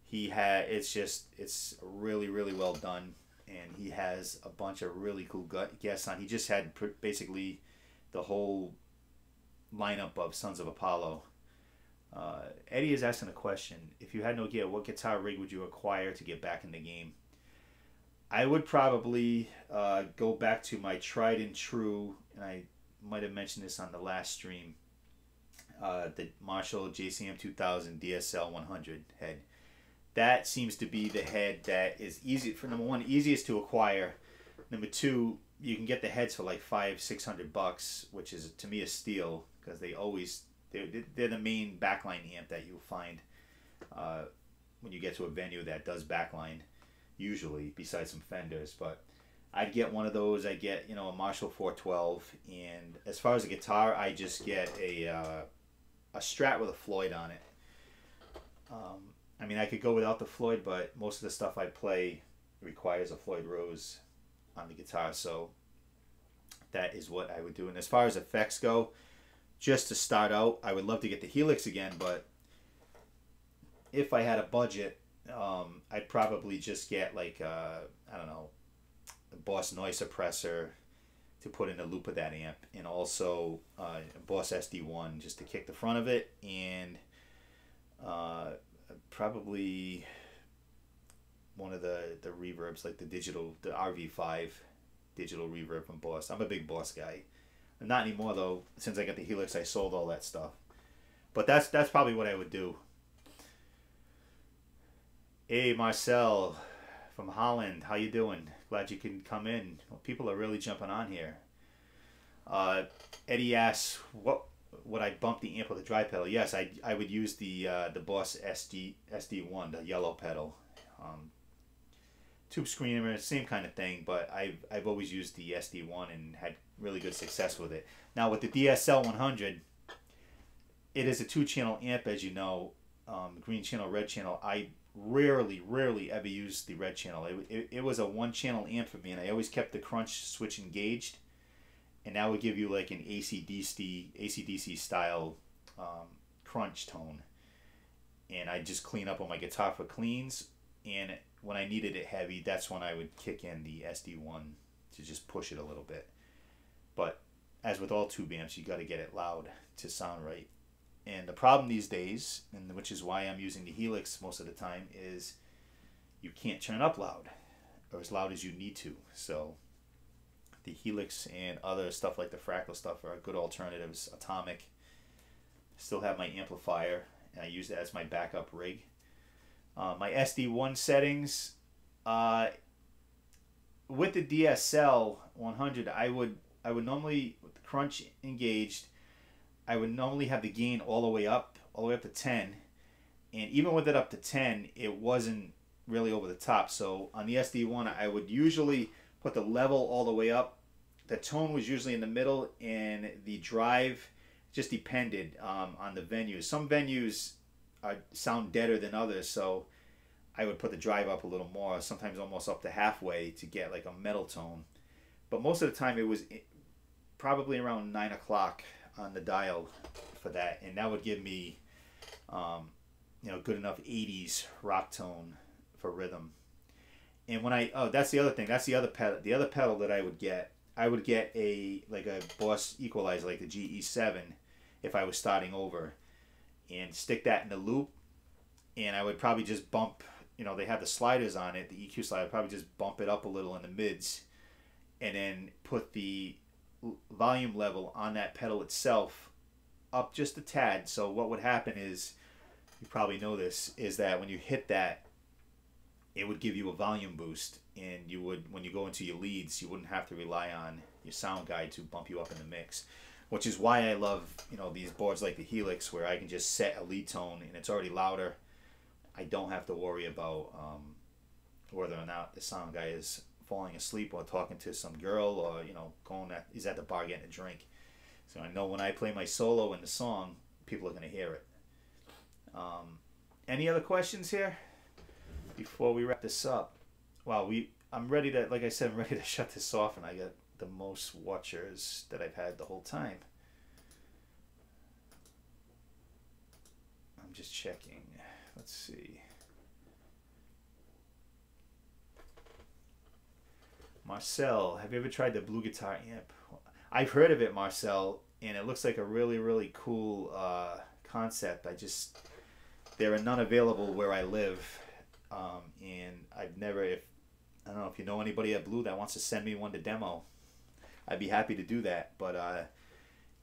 Speaker 1: It's really, really well done. And he has a bunch of really cool guests on. He just had basically the whole lineup of Sons of Apollo. Eddie is asking a question. If you had no gear, what guitar rig would you acquire to get back in the game? I would probably go back to my tried and true, and I might have mentioned this on the last stream, the Marshall JCM 2000 DSL 100 head. That seems to be the head that is easy for, number one, easiest to acquire. Number two, you can get the heads for like $500-600, which is to me a steal because they're the main backline amp that you'll find when you get to a venue that does backline, usually besides some Fenders. But I'd get one of those. I get a Marshall 412, and as far as a guitar, I just get a Strat with a Floyd on it. I mean, I could go without the Floyd, but most of the stuff I play requires a Floyd Rose on the guitar, so that is what I would do. And as far as effects go, just to start out. I would love to get the Helix again, but if I had a budget, I'd probably just get like I don't know, a Boss noise suppressor to put in the loop of that amp, and also a Boss SD1 just to kick the front of it, and probably one of the reverbs, like the RV5 digital reverb from Boss. I'm a big Boss guy. Not anymore though. Since I got the Helix, I sold all that stuff. But that's probably what I would do. Hey Marcel from Holland, how you doing? Glad you can come in. Well, people are really jumping on here. Eddie asks, what would I bump the amp with a dry pedal? Yes, I would use the Boss SD1, the yellow pedal. Tube screamer, same kind of thing, but I've always used the SD1 and had really good success with it. Now with the DSL 100, it is a 2-channel amp, as you know, green channel, red channel. I rarely ever used the red channel. It was a 1-channel amp for me, and I always kept the crunch switch engaged, and that would give you like an AC/DC style crunch tone. And I just clean up on my guitar for cleans, and when I needed it heavy, that's when I would kick in the SD1 to just push it a little bit. But as with all tube amps, you got to get it loud to sound right. And the problem these days, and which is why I'm using the Helix most of the time, is you can't turn up loud, or as loud as you need to. So the Helix and other stuff like the Fractal stuff are good alternatives. Atomic. Still have my amplifier, and I use it as my backup rig. My SD1 settings, with the DSL 100, I would normally, with the crunch engaged, I would normally have the gain all the way up to 10, and even with it up to 10, it wasn't really over the top. So on the SD1, I would usually put the level all the way up. The tone was usually in the middle, and the drive just depended on the venues. Some venues sound deader than others, so I would put the drive up a little more, sometimes almost up to halfway to get like a metal tone. But most of the time it was probably around 9 o'clock on the dial for that, and that would give me good enough 80s rock tone for rhythm. And when that's the other thing, that's the other pedal that I would get a Boss equalizer like the GE7 if I was starting over, and stick that in the loop, and I would probably just bump, they have the sliders on it, the EQ slider, probably just bump it up a little in the mids, and then put the volume level on that pedal itself up just a tad. So what would happen is, you probably know this, is that when you hit that, it would give you a volume boost, and you would, when you go into your leads, you wouldn't have to rely on your sound guide to bump you up in the mix. Which is why I love, these boards like the Helix, where I can just set a lead tone and it's already louder. I don't have to worry about whether or not the sound guy is falling asleep or talking to some girl, or he's at the bar getting a drink. So I know when I play my solo in the song, people are going to hear it. Any other questions here before we wrap this up? Well, I'm ready to, like I said, I'm ready to shut this off, and I got the most watchers that I've had the whole time. I'm just checking. Let's see. Marcel, have you ever tried the Blue Guitar amp? I've heard of it, Marcel, and it looks like a really cool concept. There are none available where I live, and I've never, I don't know if you know anybody at Blue that wants to send me one to demo, I'd be happy to do that. But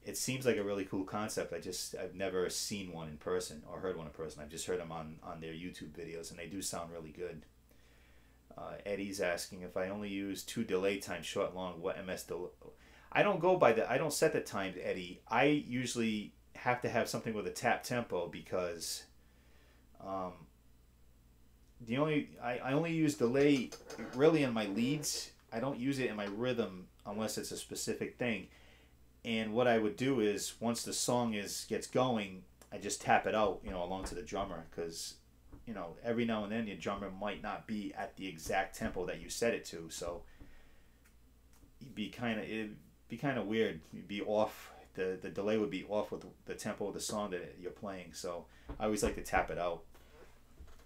Speaker 1: it seems like a really cool concept. I've never seen one in person or heard one in person. I've just heard them on their YouTube videos, and they do sound really good. Eddie's asking if I only use 2 delay times, short, long, what MS delay. I don't set the times, Eddie. I usually have to have something with a tap tempo, because I only use delay really in my leads. I don't use it in my rhythm unless it's a specific thing. And what I would do is, once the song gets going, I just tap it out, along to the drummer, because every now and then your drummer might not be at the exact tempo that you set it to. So it'd be kind of weird. You'd be off the delay would be off with the tempo of the song that you're playing. So I always like to tap it out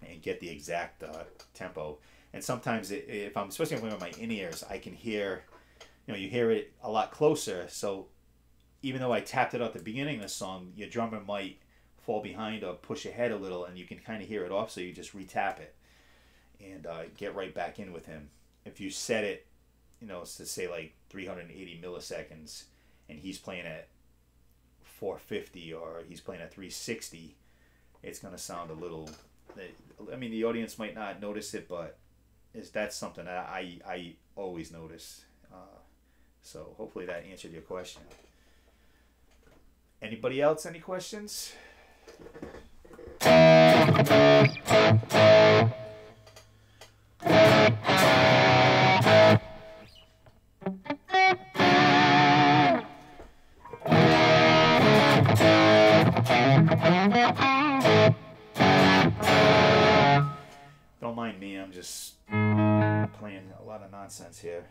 Speaker 1: and get the exact tempo. And sometimes if I'm, especially if I'm playing with my in-ears, I can hear, you hear it a lot closer. So even though I tapped it out at the beginning of the song, your drummer might fall behind or push ahead a little, and you can kind of hear it off, so you just re-tap it and get right back in with him. If you set it, to say like 380 milliseconds, and he's playing at 450 or he's playing at 360, it's going to sound a little, I mean, the audience might not notice it, but that's something that I always notice. So hopefully that answered your question. Anybody else, any questions? Don't mind me, I'm just playing a lot of nonsense here.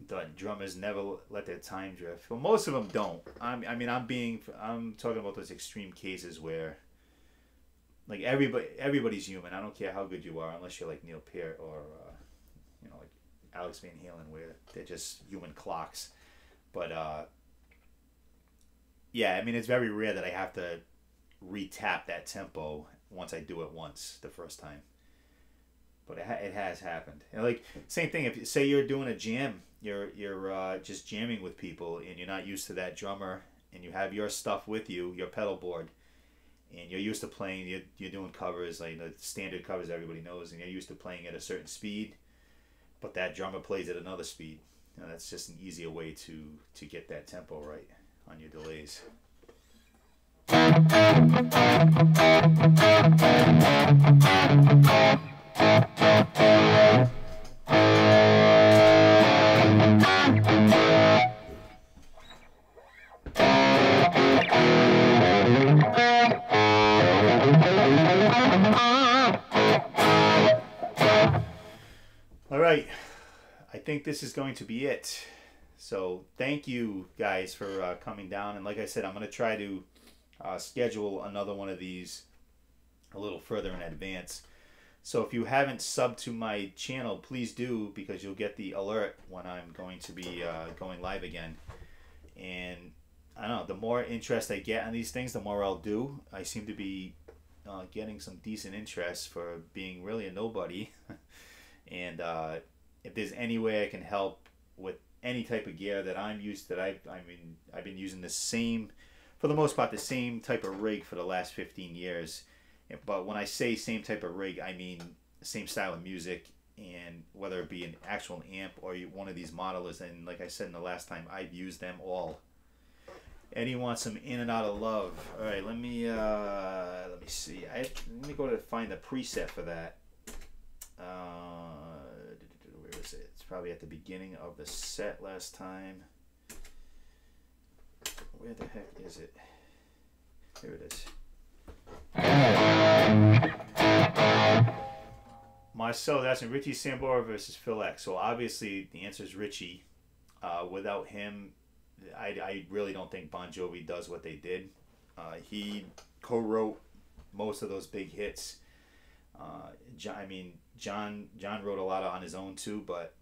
Speaker 1: The drummers never let their time drift. Well, most of them don't. I'm talking about those extreme cases where, like, everybody's human. I don't care how good you are, unless you're like Neil Peart or like Alex Van Halen, where they're just human clocks. But yeah, I mean, it's very rare that I have to re-tap that tempo once I do it once the first time. But it has happened. And like, same thing, if say you're doing a jam, you're just jamming with people, and you're not used to that drummer, and you have your stuff with you, your pedal board, and you're used to playing, you're doing covers, like the standard covers everybody knows, and you're used to playing at a certain speed, but that drummer plays at another speed. That's just an easier way to get that tempo right on your delays. All right, I think this is going to be it. So thank you guys for coming down, and like I said, I'm going to try to schedule another one of these a little further in advance. So if you haven't subbed to my channel, please do, because you'll get the alert when I'm going to be going live again. And I don't know, the more interest I get on these things, the more I'll do. I seem to be getting some decent interest for being really a nobody. And if there's any way I can help with any type of gear that I'm used to, I've been using the same, for the most part, the same type of rig for the last 15 years. But when I say same type of rig, I mean same style of music, and whether it be an actual amp or one of these modelers. And like I said in the last time, I've used them all. Eddie wants some In and Out of Love. All right, let me see. Let me go to find the preset for that. Where is it? It's probably at the beginning of the set last time. Where the heck is it? Here it is. Marcel, that's in Richie Sambora versus Phil X. So obviously the answer is Richie. Without him, I really don't think Bon Jovi does what they did. He co-wrote most of those big hits. John wrote a lot on his own too, but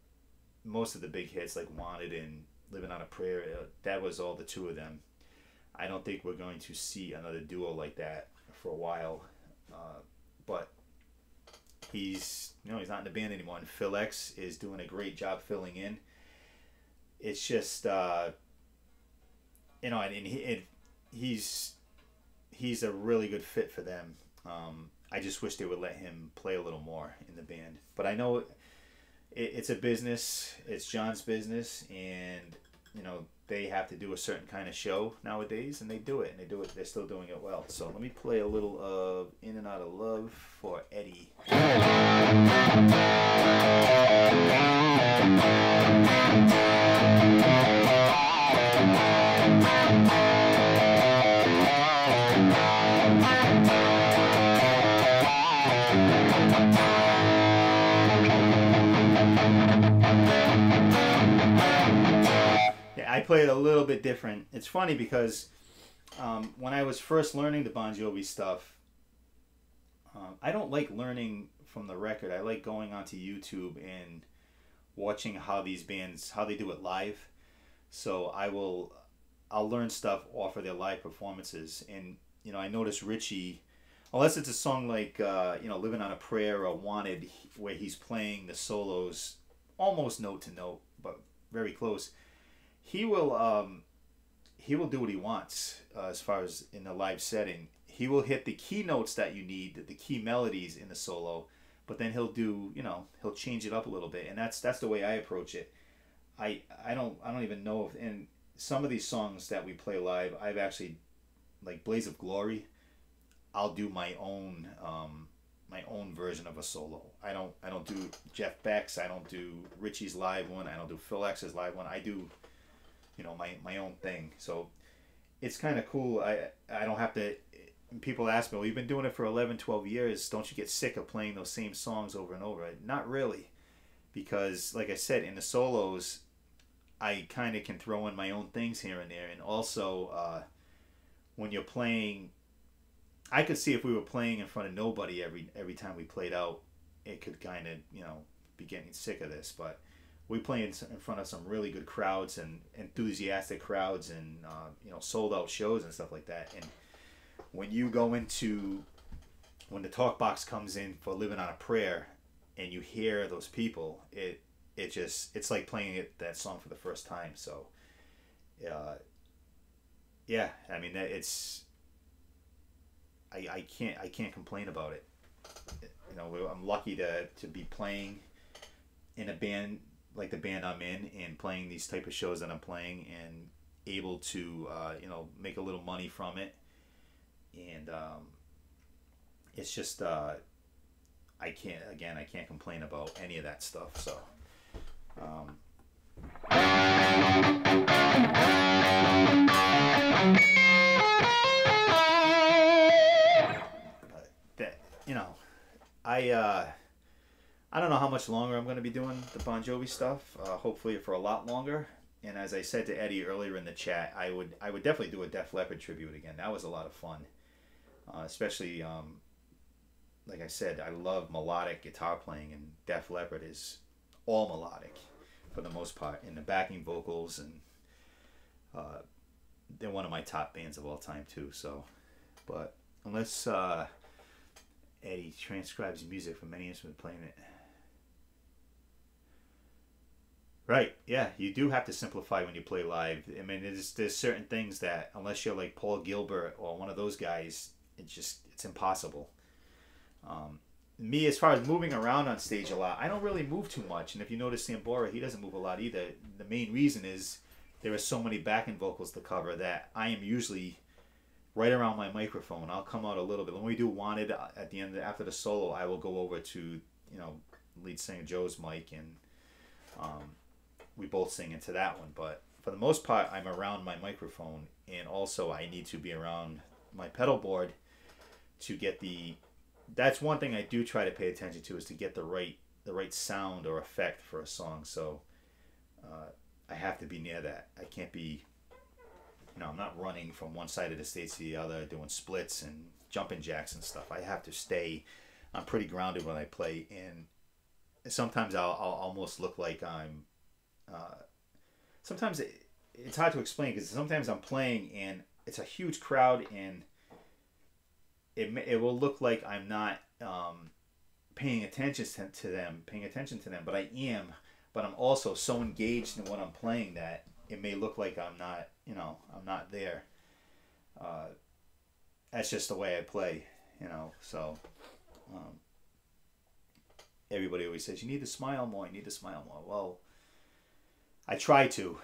Speaker 1: most of the big hits like Wanted and Living on a Prayer, that was all the two of them. I don't think we're going to see another duo like that for a while. But he's not in the band anymore, and Phil X is doing a great job filling in. It's just he's a really good fit for them. I just wish they would let him play a little more in the band. But I know it's a business. It's John's business, and they have to do a certain kind of show nowadays, and they do it, and they're still doing it well. So let me play a little of In and Out of Love for Eddie. Yeah, I play it a little bit different. It's funny because when I was first learning the Bon Jovi stuff, I don't like learning from the record. I like going onto YouTube and watching how these bands how they do it live. So I'll learn stuff off of their live performances. And I notice Richie, unless it's a song like "Living on a Prayer" or "Wanted," where he's playing the solos almost note to note, but very close. He will do what he wants as far as in the live setting. He will hit the key notes that you need, the key melodies in the solo, but then he'll do, he'll change it up a little bit, and that's the way I approach it. I don't even know if in some of these songs that we play live, I've actually like "Blaze of Glory." I'll do my own version of a solo. I don't do Jeff Beck's. I don't do Richie's live one. I don't do Phil X's live one. I do my own thing. So it's kind of cool. I don't have to. People ask me, well, you've been doing it for 11, 12 years. Don't you get sick of playing those same songs over and over? Not really, because like I said, in the solos, I kind of can throw in my own things here and there. And also, when you're playing, I could see if we were playing in front of nobody every time we played out, it could kind of, be getting sick of this. But we play in front of some really good crowds and enthusiastic crowds and, sold out shows and stuff like that. And when you go into, when the talk box comes in for "Living on a Prayer" and you hear those people, it's like playing that song for the first time. So, yeah, I mean, I can't complain about it. I'm lucky to be playing in a band like the band I'm in and playing these type of shows that I'm playing and able to make a little money from it. And it's just I can't complain about any of that stuff. So that I don't know how much longer I'm going to be doing the Bon Jovi stuff. Hopefully for a lot longer. And as I said to Eddie earlier in the chat, I would definitely do a Def Leppard tribute again. That was a lot of fun. Especially, like I said, I love melodic guitar playing, and Def Leppard is all melodic for the most part, and the backing vocals, and they're one of my top bands of all time too. So, but unless Eddie transcribes music from any instrument playing it. Right, yeah, you do have to simplify when you play live. I mean, there's certain things that unless you're like Paul Gilbert or one of those guys, it's impossible. Me, as far as moving around on stage a lot, I don't really move too much. And if you notice Sambora, he doesn't move a lot either. The main reason is there are so many backing vocals to cover that I am usually right around my microphone. I'll come out a little bit. When we do "Wanted" at the end, after the solo, I will go over to lead singer Joe's mic, and we both sing into that one. But for the most part, I'm around my microphone, and also I need to be around my pedal board to get the. That's one thing I do try to pay attention to, is to get the right sound or effect for a song. So I have to be near that. I can't be. I'm not running from one side of the stage to the other, doing splits and jumping jacks and stuff. I have to stay. I'm pretty grounded when I play, and sometimes I'll almost look like I'm. Sometimes it's hard to explain, because sometimes I'm playing and it's a huge crowd, and it will look like I'm not paying attention to them, but I am. But I'm also so engaged in what I'm playing that it may look like I'm not, I'm not there. That's just the way I play, So everybody always says, you need to smile more. Well, I try to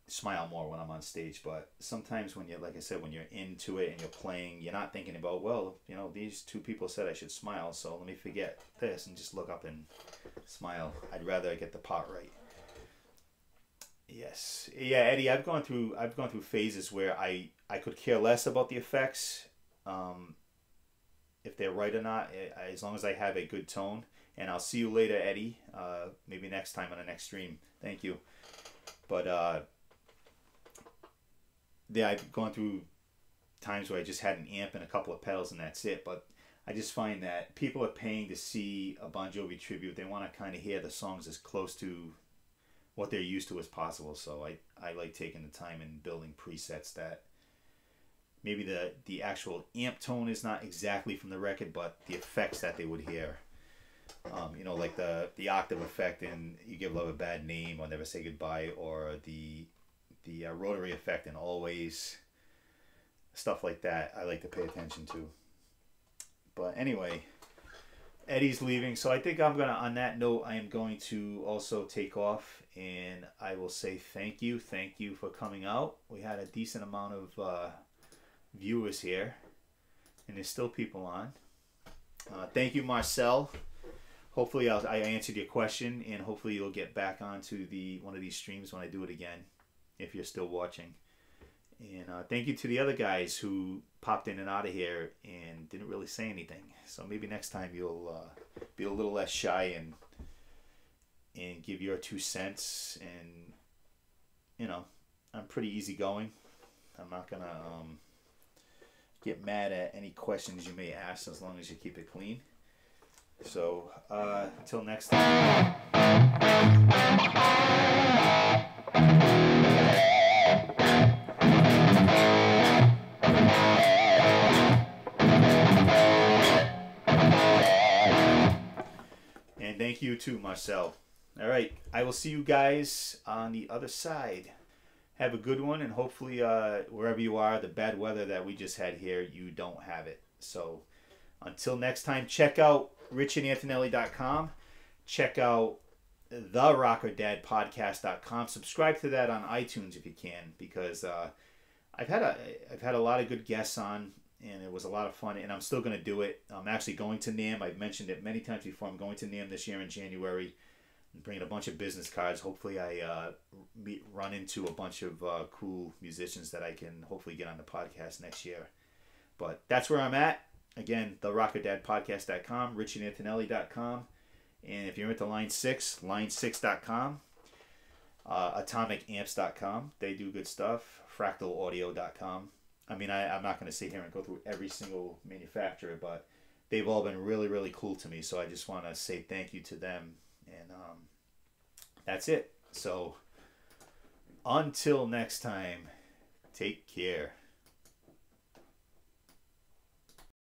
Speaker 1: smile more when I'm on stage, but sometimes when like I said, when you're into it and you're playing, you're not thinking about, well, these two people said I should smile, so let me forget this and just look up and smile. I'd rather get the part right. Yes, yeah, Eddie. I've gone through phases where I could care less about the effects, if they're right or not, as long as I have a good tone. And I'll see you later, Eddie. Maybe next time on the next stream. Thank you. But yeah, I've gone through times where I just had an amp and a couple of pedals and that's it. But I just find that people are paying to see a Bon Jovi tribute. They want to kind of hear the songs as close to what they're used to as possible. So I like taking the time and building presets that maybe the actual amp tone is not exactly from the record, but the effects that they would hear. You know, like the octave effect in You Give Love a Bad Name or Never Say Goodbye, or the rotary effect in Always. Stuff like that I like to pay attention to. But anyway, Eddie's leaving, so I think I'm gonna, on that note, I am going to also take off, and I will say thank you for coming out. We had a decent amount of viewers here, and there's still people on. Thank you, Marcel. Hopefully I answered your question, and hopefully you'll get back onto one of these streams when I do it again, if you're still watching. And thank you to the other guys who popped in and out of here and didn't really say anything. So maybe next time you'll be a little less shy and give your 2 cents. And, you know, I'm pretty easygoing. I'm not going to get mad at any questions you may ask as long as you keep it clean. So until next time. And thank you too, Marcel. All right, I will see you guys on the other side. Have a good one, and hopefully wherever you are, the bad weather that we just had here, you don't have it. So until next time, check out richandantonelli.com. Check out therockerdadpodcast.com. Subscribe to that on iTunes if you can, because I've had a lot of good guests on, and it was a lot of fun, and I'm still going to do it. I'm actually going to NAMM. I've mentioned it many times before. I'm going to NAMM this year in January. I'm bringing a bunch of business cards. Hopefully I run into a bunch of cool musicians that I can hopefully get on the podcast next year. But that's where I'm at. Again, therockerdadpodcast.com, richandantonelli.com. And if you're into Line 6, line6.com. Atomicamps.com. They do good stuff. Fractalaudio.com. I mean, I'm not going to sit here and go through every single manufacturer, but they've all been really, really cool to me. So I just want to say thank you to them. And that's it. So until next time, take care.